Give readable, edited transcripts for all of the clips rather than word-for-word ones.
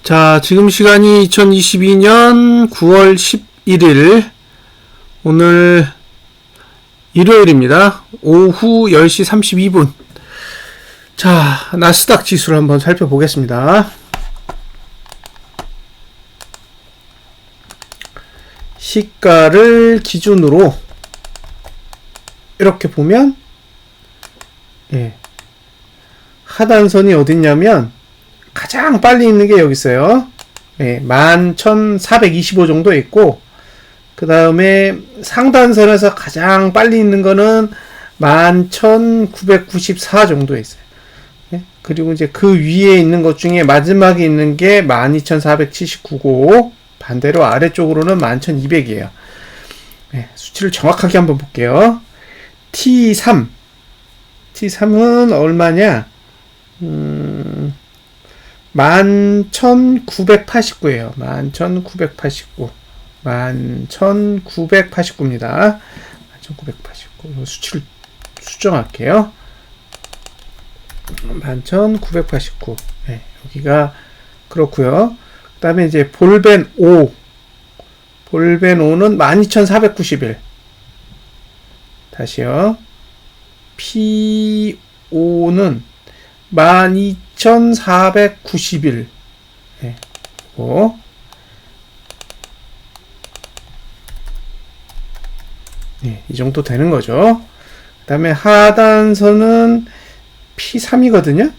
자, 지금 시간이 2022년 9월 11일, 오늘 일요일입니다. 오후 10시 32분. 자, 나스닥 지수를 한번 살펴보겠습니다. 시가를 기준으로 이렇게 보면, 하단선이 어딨냐면 가장 빨리 있는 게 여기 있어요. 11,425 정도 있고, 그 다음에 상단선에서 가장 빨리 있는 거는 11,994 정도 있어요. 그리고 이제 그 위에 있는 것 중에 마지막에 있는 게 12,479고, 반대로 아래쪽으로는 11,200이에요. 수치를 정확하게 한번 볼게요. T3은 얼마냐? 11,989에요. 11,989. 11,989입니다. 11,989. 수치를 수정할게요. 11,989. 여기가 그렇고요. 그 다음에 이제 볼벤 5. 볼벤 5는 12,491. 다시요. P5는 12,491. 이 정도 되는 거죠. 그 다음에 하단선은 P3이거든요.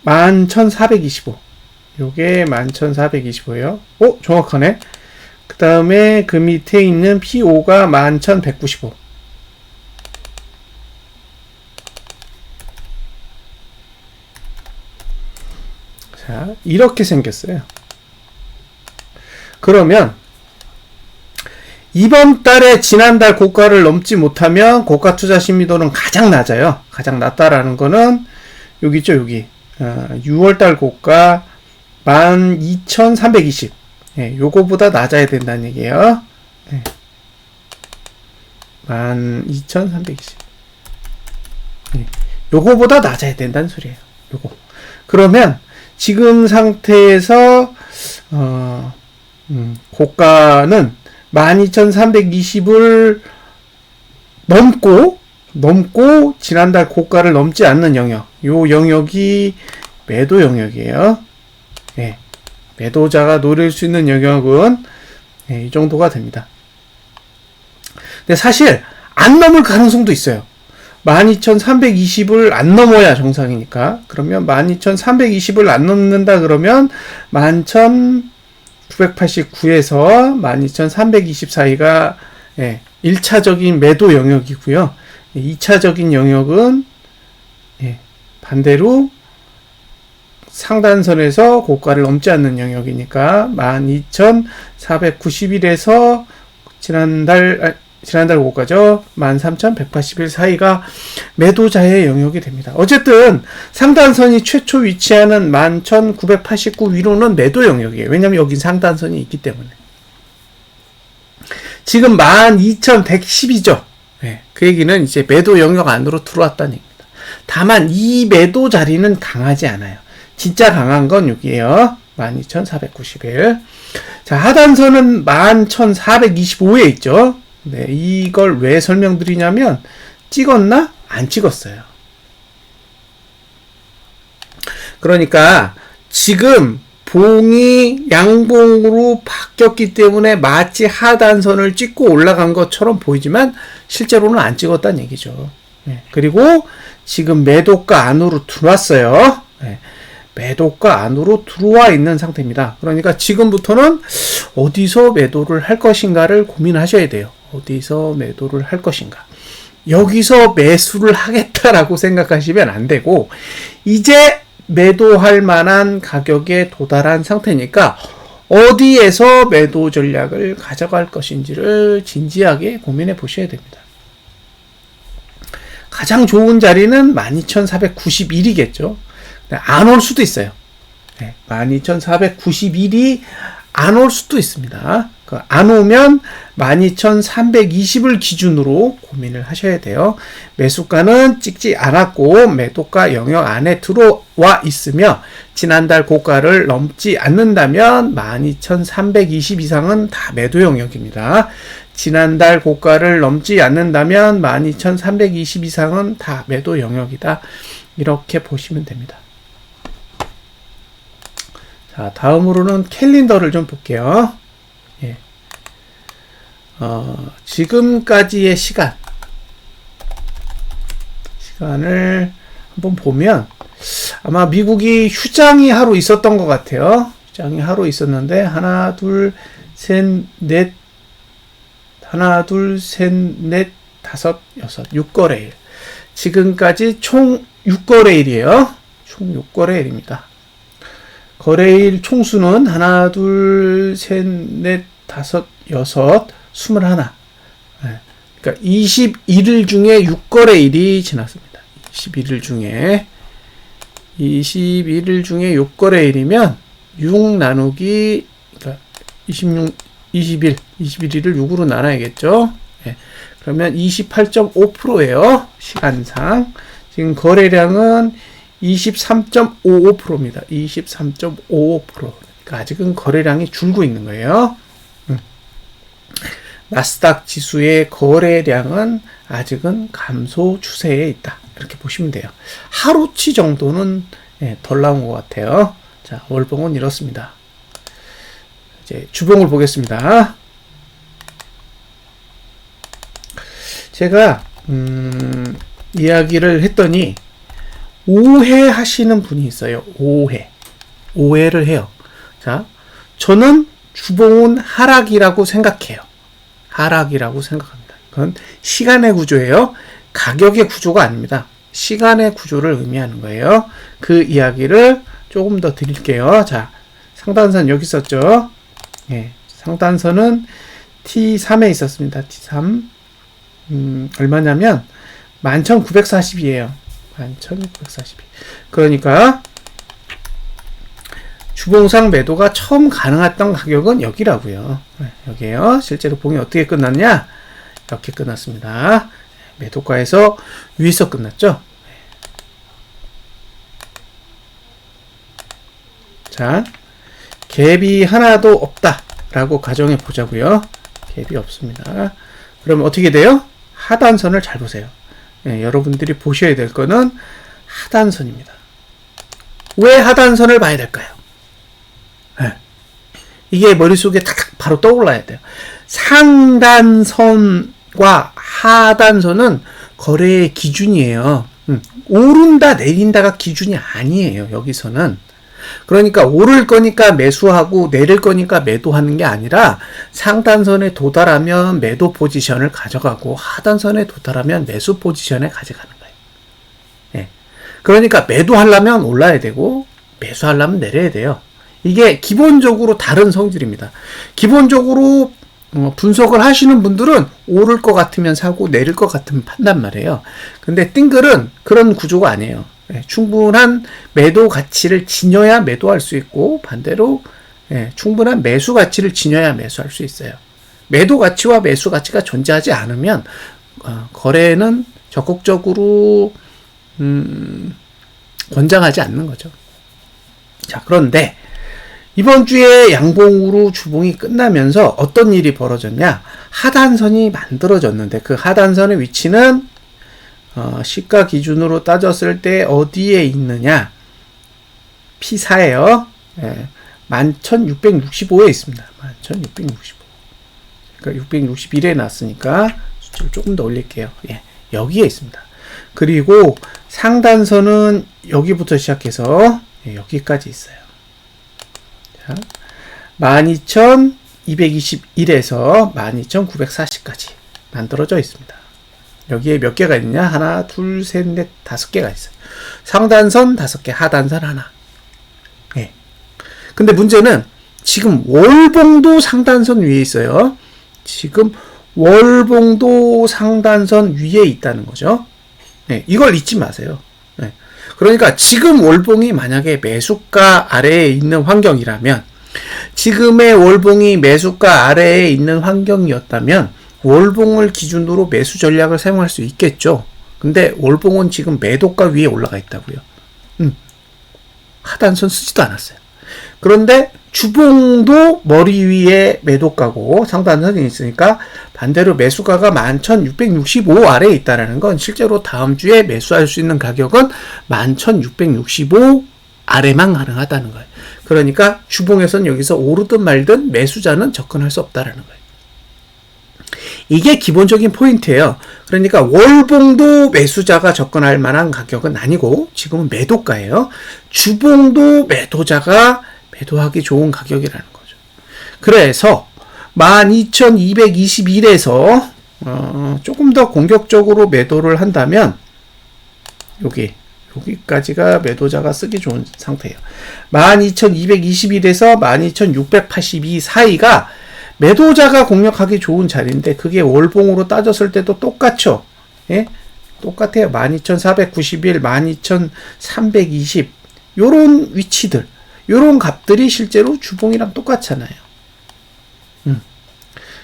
11,425. 요게 11,425예요. 정확하네. 그 다음에 그 밑에 있는 P5가 11,195. 자, 이렇게 생겼어요. 그러면 이번 달에 지난달 고가를 넘지 못하면 고가 투자 신미도는 가장 낮아요. 가장 낮다라는 거는 여기 있죠, 여기. 6월달 고가 12,320. 요거보다 낮아야 된다는 얘기예요. 12,320. 요거보다 낮아야 된다는 소리예요. 요거. 그러면 지금 상태에서 고가는 12,320을 넘고 지난달 고가를 넘지 않는 영역, 요 영역이 매도 영역이에요. 매도자가 노릴 수 있는 영역은 이 정도가 됩니다. 근데 사실 안 넘을 가능성도 있어요. 12,320을 안 넘어야 정상이니까. 그러면 12,320을 안 넘는다 그러면 11,989에서 12,320 사이가 1차적인 매도 영역이고요. 2차적인 영역은 반대로 상단선에서 고가를 넘지 않는 영역이니까 12,491에서 지난달 고가죠. 13,181 사이가 매도자의 영역이 됩니다. 어쨌든 상단선이 최초 위치하는 11,989 위로는 매도 영역이에요. 왜냐하면 여긴 상단선이 있기 때문에. 지금 12,110이죠. 그 얘기는 이제 매도 영역 안으로 들어왔다는 얘기입니다. 다만 이 매도 자리는 강하지 않아요. 진짜 강한 건 여기에요. 12,491. 자, 하단선은 11,425에 있죠. 이걸 왜 설명드리냐면, 찍었나? 안 찍었어요. 그러니까, 지금, 봉이 양봉으로 바뀌었기 때문에 마치 하단선을 찍고 올라간 것처럼 보이지만, 실제로는 안 찍었다는 얘기죠. 그리고, 지금 매도가 안으로 들어왔어요. 매도가 안으로 들어와 있는 상태입니다. 그러니까 지금부터는 어디서 매도를 할 것인가를 고민하셔야 돼요. 어디서 매도를 할 것인가. 여기서 매수를 하겠다라고 생각하시면 안 되고, 이제 매도할 만한 가격에 도달한 상태니까 어디에서 매도 전략을 가져갈 것인지를 진지하게 고민해 보셔야 됩니다. 가장 좋은 자리는 12,491이겠죠. 안 올 수도 있어요. 12,491이 안 올 수도 있습니다. 안 오면 12,320을 기준으로 고민을 하셔야 돼요. 매수가는 찍지 않았고 매도가 영역 안에 들어와 있으며 지난달 고가를 넘지 않는다면 12,320 이상은 다 매도 영역입니다. 지난달 고가를 넘지 않는다면 12,320 이상은 다 매도 영역이다. 이렇게 보시면 됩니다. 자, 다음으로는 캘린더를 좀 볼게요. 예. 지금까지의 시간을 한번 보면 아마 미국이 휴장이 하루 있었던 것 같아요. 휴장이 하루 있었는데 하나, 둘, 셋, 넷, 다섯, 여섯, 6거래일. 지금까지 총 6거래일이에요. 총 6거래일입니다. 거래일 총수는 하나, 둘, 셋, 넷, 다섯, 여섯, 21. 그러니까 21일 중에 6거래일이 지났습니다. 21일 중에 6거래일이면 6 나누기 그러니까 21일을 6으로 나눠야겠죠. 그러면 28.5%예요. 시간상. 지금 거래량은 23.55%입니다. 23.55%. 그러니까 아직은 거래량이 줄고 있는 거예요. 나스닥 지수의 거래량은 아직은 감소 추세에 있다. 이렇게 보시면 돼요. 하루치 정도는 덜 나온 것 같아요. 자, 월봉은 이렇습니다. 이제 주봉을 보겠습니다. 제가 이야기를 했더니 오해하시는 분이 있어요. 오해를 해요. 자, 저는 주봉은 하락이라고 생각해요. 하락이라고 생각합니다. 그건 시간의 구조예요. 가격의 구조가 아닙니다. 시간의 구조를 의미하는 거예요. 그 이야기를 조금 더 드릴게요. 자, 상단선 여기 있었죠. 예, 상단선은 T3에 있었습니다. T3. 얼마냐면 11,940이에요. 11,940. 그러니까 주봉상 매도가 처음 가능했던 가격은 여기라고요. 여기에요. 실제로 봉이 어떻게 끝났냐? 이렇게 끝났습니다. 매도가에서 위에서 끝났죠. 자, 갭이 하나도 없다라고 가정해 보자고요. 갭이 없습니다. 그럼 어떻게 돼요? 하단선을 잘 보세요. 여러분들이 보셔야 될 거는 하단선입니다. 왜 하단선을 봐야 될까요? 이게 머릿속에 탁 바로 떠올라야 돼요. 상단선과 하단선은 거래의 기준이에요. 오른다 내린다가 기준이 아니에요. 여기서는. 그러니까 오를 거니까 매수하고 내릴 거니까 매도하는 게 아니라 상단선에 도달하면 매도 포지션을 가져가고 하단선에 도달하면 매수 포지션에 가져가는 거예요. 그러니까 매도하려면 올라야 되고 매수하려면 내려야 돼요. 이게 기본적으로 다른 성질입니다. 기본적으로 분석을 하시는 분들은 오를 것 같으면 사고 내릴 것 같으면 판단 말이에요. 근데 띵글은 그런 구조가 아니에요. 충분한 매도 가치를 지녀야 매도할 수 있고 반대로 충분한 매수 가치를 지녀야 매수할 수 있어요. 매도 가치와 매수 가치가 존재하지 않으면 거래는 적극적으로 권장하지 않는 거죠. 자, 그런데 이번 주에 양봉으로 주봉이 끝나면서 어떤 일이 벌어졌냐? 하단선이 만들어졌는데 그 하단선의 위치는 시가 기준으로 따졌을 때 어디에 있느냐? P4예요. 11,665에 있습니다. 11,665. 그러니까 661에 났으니까 수치를 조금 더 올릴게요. 여기에 있습니다. 그리고 상단선은 여기부터 시작해서 여기까지 있어요. 자, 12,221에서 12,940까지 만들어져 있습니다. 여기에 몇 개가 있느냐? 하나, 둘, 셋, 넷, 5개가 있어요. 상단선 5개, 하단선 하나. 근데 문제는 지금 월봉도 상단선 위에 있어요. 지금 월봉도 상단선 위에 있다는 거죠. 이걸 잊지 마세요. 그러니까 지금 월봉이 만약에 매수가 아래에 있는 환경이라면 지금의 월봉이 매수가 아래에 있는 환경이었다면 월봉을 기준으로 매수 전략을 사용할 수 있겠죠. 근데 월봉은 지금 매도가 위에 올라가 있다고요. 하단선 쓰지도 않았어요. 그런데 주봉도 머리 위에 매도가고 상단선이 있으니까 반대로 매수가가 11,665 아래에 있다는 건 실제로 다음 주에 매수할 수 있는 가격은 11,665 아래만 가능하다는 거예요. 그러니까 주봉에서는 여기서 오르든 말든 매수자는 접근할 수 없다는 거예요. 이게 기본적인 포인트예요. 그러니까 월봉도 매수자가 접근할 만한 가격은 아니고 지금은 매도가예요. 주봉도 매도자가 매도하기 좋은 가격이라는 거죠. 그래서 12,221에서 조금 더 공격적으로 매도를 한다면 여기까지가 매도자가 쓰기 좋은 상태예요. 12,221에서 12,682 사이가 매도자가 공략하기 좋은 자리인데 그게 월봉으로 따졌을 때도 똑같죠. 예? 똑같아요. 12,491, 12,320 요런 위치들, 요런 값들이 실제로 주봉이랑 똑같잖아요.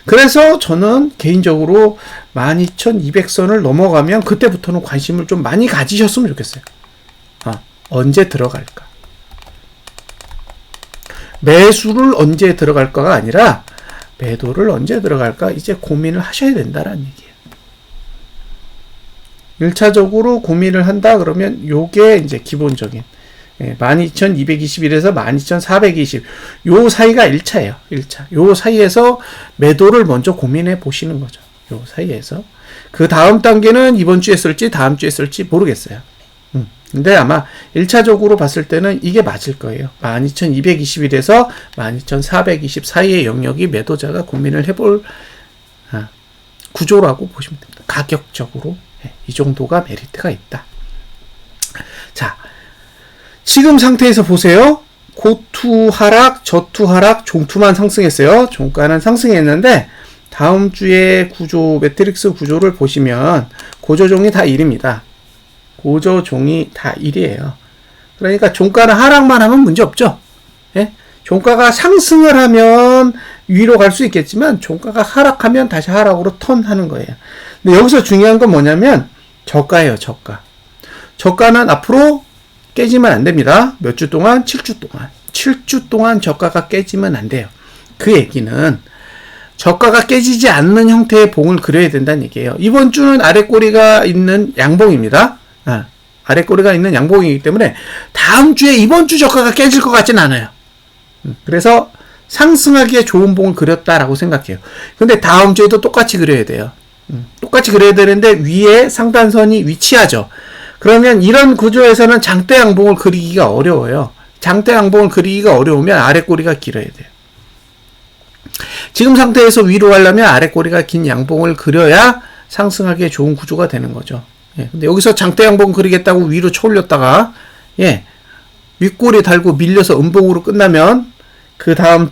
그래서 저는 개인적으로 12,200선을 넘어가면 그때부터는 관심을 좀 많이 가지셨으면 좋겠어요. 언제 들어갈까? 매수를 언제 들어갈까가 아니라 매도를 언제 들어갈까 이제 고민을 하셔야 된다는 얘기예요. 1차적으로 고민을 한다 그러면 요게 이제 기본적인 12,221에서 12,420 요 사이가 1차예요. 1차. 요 사이에서 매도를 먼저 고민해 보시는 거죠. 요 사이에서. 그 다음 단계는 이번 주에 쓸지 다음 주에 쓸지 모르겠어요. 근데 아마 1차적으로 봤을 때는 이게 맞을 거예요. 12,221에서 12,420 사이의 영역이 매도자가 고민을 해볼 구조라고 보시면 됩니다. 가격적으로 이 정도가 메리트가 있다. 자, 지금 상태에서 보세요. 고투 하락, 저투 하락, 종투만 상승했어요. 종가는 상승했는데 다음 주에 구조, 매트릭스 구조를 보시면 고조종이 다 1입니다. 고조종이 다 1이에요. 그러니까 종가는 하락만 하면 문제 없죠. 예? 종가가 상승을 하면 위로 갈 수 있겠지만 종가가 하락하면 다시 하락으로 턴하는 거예요. 근데 여기서 중요한 건 뭐냐면 저가예요. 저가. 저가는 앞으로 깨지면 안 됩니다. 몇 주 동안? 7주 동안. 7주 동안 저가가 깨지면 안 돼요. 그 얘기는 저가가 깨지지 않는 형태의 봉을 그려야 된다는 얘기예요. 이번 주는 아랫꼬리가 있는 양봉입니다. 아랫꼬리가 있는 양봉이기 때문에 다음 주에 이번 주 저가가 깨질 것 같진 않아요. 그래서 상승하기에 좋은 봉을 그렸다라고 생각해요. 근데 다음 주에도 똑같이 그려야 돼요. 똑같이 그려야 되는데 위에 상단선이 위치하죠. 그러면 이런 구조에서는 장대 양봉을 그리기가 어려워요. 장대 양봉을 그리기가 어려우면 아랫꼬리가 길어야 돼요. 지금 상태에서 위로 가려면 아랫꼬리가 긴 양봉을 그려야 상승하기에 좋은 구조가 되는 거죠. 예, 근데 여기서 장대 양봉 그리겠다고 위로 쳐올렸다가 윗꼬리 달고 밀려서 음봉으로 끝나면 그 다음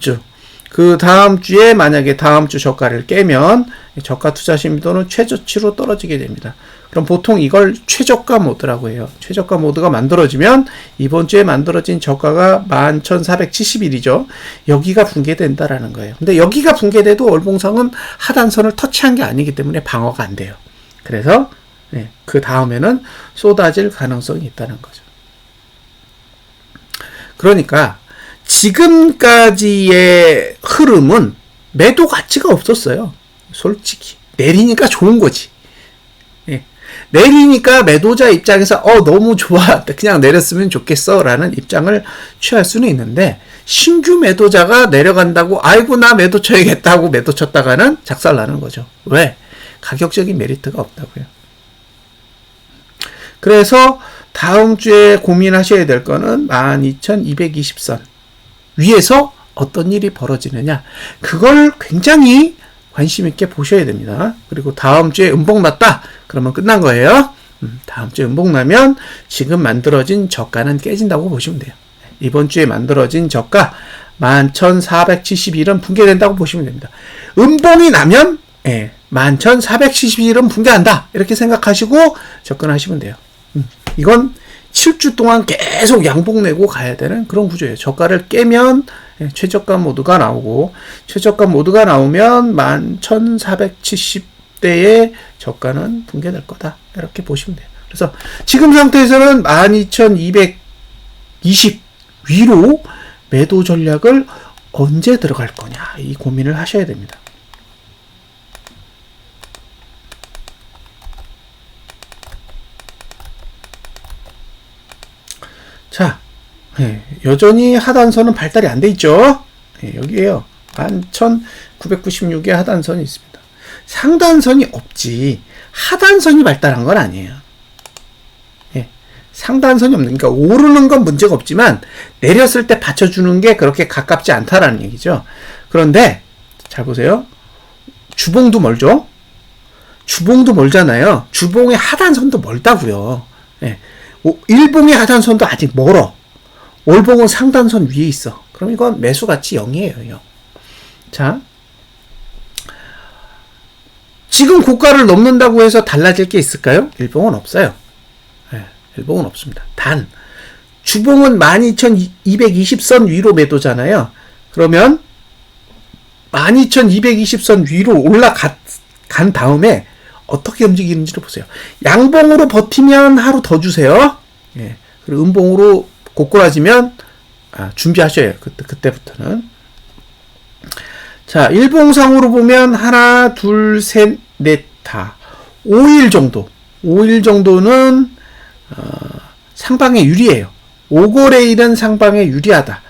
주에 만약에 다음 주 저가를 깨면 저가 투자 심도는 최저치로 떨어지게 됩니다. 그럼 보통 이걸 최저가 모드라고 해요. 최저가 모드가 만들어지면 이번 주에 만들어진 저가가 11,471이죠. 여기가 붕괴된다라는 거예요. 근데 여기가 붕괴돼도 월봉상은 하단선을 터치한 게 아니기 때문에 방어가 안 돼요. 그래서 그 다음에는 쏟아질 가능성이 있다는 거죠. 그러니까 지금까지의 흐름은 매도 가치가 없었어요. 솔직히 내리니까 좋은 거지. 내리니까 매도자 입장에서 너무 좋아, 그냥 내렸으면 좋겠어 라는 입장을 취할 수는 있는데 신규 매도자가 내려간다고 아이고 나 매도 쳐야겠다고 매도 쳤다가는 작살나는 거죠. 왜? 가격적인 메리트가 없다고요. 그래서 다음 주에 고민하셔야 될 거는 12,220선 위에서 어떤 일이 벌어지느냐, 그걸 굉장히 관심 있게 보셔야 됩니다. 그리고 다음 주에 음봉 났다 그러면 끝난 거예요. 다음 주에 음봉 나면 지금 만들어진 저가는 깨진다고 보시면 돼요. 이번 주에 만들어진 저가 11,471은 붕괴된다고 보시면 됩니다. 음봉이 나면 11,471은 붕괴한다 이렇게 생각하시고 접근하시면 돼요. 이건 7주 동안 계속 양봉 내고 가야 되는 그런 구조예요. 저가를 깨면 최저가 모드가 나오고, 최저가 모드가 나오면 11,470대의 저가는 붕괴될 거다. 이렇게 보시면 돼요. 그래서 지금 상태에서는 12,220 위로 매도 전략을 언제 들어갈 거냐, 이 고민을 하셔야 됩니다. 자, 여전히 하단선은 발달이 안 돼 있죠. 여기에요. 11,996의 하단선이 있습니다. 상단선이 없지 하단선이 발달한 건 아니에요. 상단선이 없는, 그러니까 오르는 건 문제가 없지만 내렸을 때 받쳐주는 게 그렇게 가깝지 않다라는 얘기죠. 그런데 잘 보세요. 주봉도 멀죠. 주봉도 멀잖아요. 주봉의 하단선도 멀다고요. 일봉의 하단선도 아직 멀어. 월봉은 상단선 위에 있어. 그럼 이건 매수가치 0이에요. 0. 자, 지금 고가를 넘는다고 해서 달라질 게 있을까요? 일봉은 없어요. 일봉은 없습니다. 단 주봉은 12,220선 위로 매도잖아요. 그러면 12,220선 위로 올라간 다음에 어떻게 움직이는지를 보세요. 양봉으로 버티면 하루 더 주세요. 그리고 음봉으로 고꾸라지면 준비하셔요. 그때부터는. 자, 일봉상으로 보면 하나, 둘, 셋, 넷, 다 5일 정도. 5일 정도는 상방에 유리해요. 5거래일은 상방에 유리하다.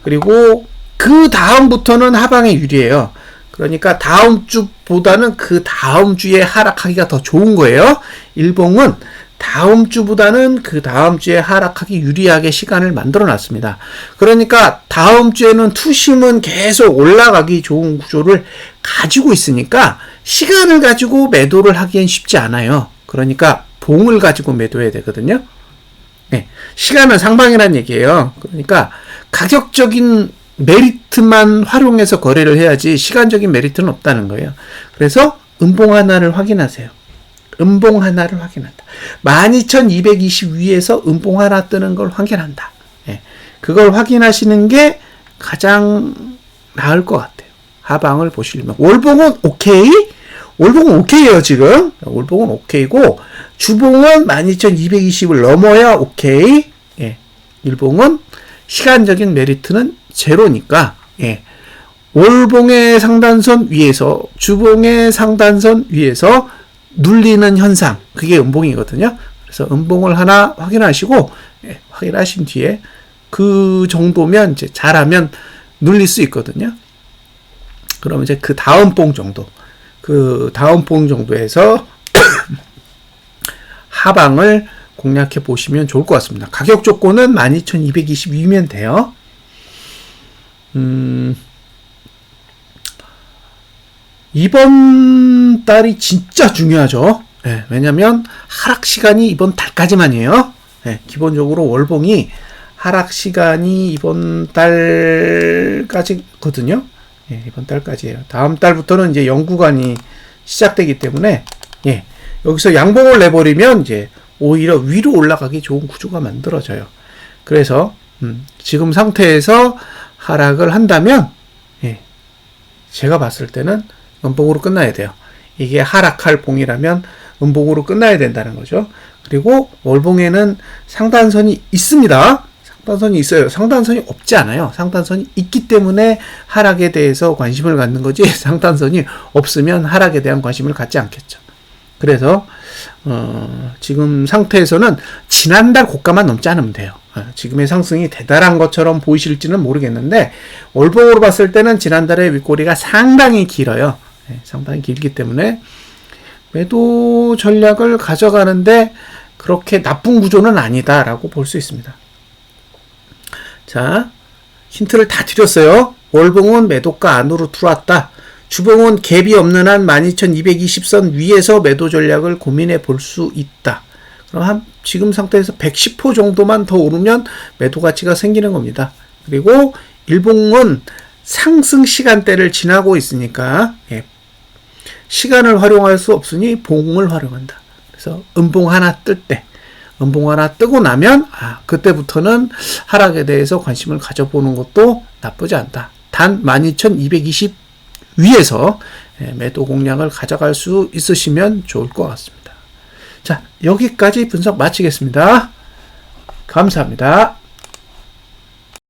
그리고 그 다음부터는 하방에 유리해요. 그러니까 다음 주보다는 그 다음 주에 하락하기가 더 좋은 거예요. 일봉은 다음 주보다는 그 다음 주에 하락하기 유리하게 시간을 만들어 놨습니다. 그러니까 다음 주에는 투심은 계속 올라가기 좋은 구조를 가지고 있으니까 시간을 가지고 매도를 하기엔 쉽지 않아요. 그러니까 봉을 가지고 매도해야 되거든요. 시간은 상방이라는 얘기예요. 그러니까 가격적인 메리트만 활용해서 거래를 해야지 시간적인 메리트는 없다는 거예요. 그래서 음봉 하나를 확인하세요. 음봉 하나를 확인한다. 12,220 위에서 음봉 하나 뜨는 걸 확인한다. 그걸 확인하시는 게 가장 나을 것 같아요. 하방을 보시려면. 월봉은 오케이? 월봉은 오케이예요, 지금. 월봉은 오케이고, 주봉은 12,220을 넘어야 오케이. 일봉은 시간적인 메리트는 제로니까, 월봉의 상단선 위에서, 주봉의 상단선 위에서 눌리는 현상, 그게 음봉이거든요. 그래서 음봉을 하나 확인하시고, 확인하신 뒤에 그 정도면 이제 잘하면 눌릴 수 있거든요. 그러면 이제 그 다음 봉 정도에서 하방을 공략해 보시면 좋을 것 같습니다. 가격 조건은 12,222면 돼요. 이번 달이 진짜 중요하죠. 왜냐면 하락 시간이 이번 달까지만이에요. 기본적으로 월봉이 하락 시간이 이번 달까지거든요. 이번 달까지예요. 다음 달부터는 이제 연구간이 시작되기 때문에 여기서 양봉을 내버리면 이제 오히려 위로 올라가기 좋은 구조가 만들어져요. 그래서 지금 상태에서 하락을 한다면 제가 봤을 때는 음봉으로 끝나야 돼요. 이게 하락할 봉이라면 음봉으로 끝나야 된다는 거죠. 그리고 월봉에는 상단선이 있습니다. 상단선이 있어요. 상단선이 없지 않아요. 상단선이 있기 때문에 하락에 대해서 관심을 갖는 거지, 상단선이 없으면 하락에 대한 관심을 갖지 않겠죠. 그래서 지금 상태에서는 지난달 고가만 넘지 않으면 돼요. 지금의 상승이 대단한 것처럼 보이실지는 모르겠는데 월봉으로 봤을 때는 지난달의 윗꼬리가 상당히 길어요. 상당히 길기 때문에 매도 전략을 가져가는데 그렇게 나쁜 구조는 아니다라고 볼 수 있습니다. 자, 힌트를 다 드렸어요. 월봉은 매도가 안으로 들어왔다. 주봉은 갭이 없는 한 12,220선 위에서 매도 전략을 고민해 볼 수 있다. 그럼 지금 상태에서 110호 정도만 더 오르면 매도 가치가 생기는 겁니다. 그리고 일봉은 상승 시간대를 지나고 있으니까 시간을 활용할 수 없으니 봉을 활용한다. 그래서 음봉 하나 뜰 때, 음봉 하나 뜨고 나면 그때부터는 하락에 대해서 관심을 가져보는 것도 나쁘지 않다. 단 12,220 위에서 매도 공략을 가져갈 수 있으시면 좋을 것 같습니다. 자, 여기까지 분석 마치겠습니다. 감사합니다.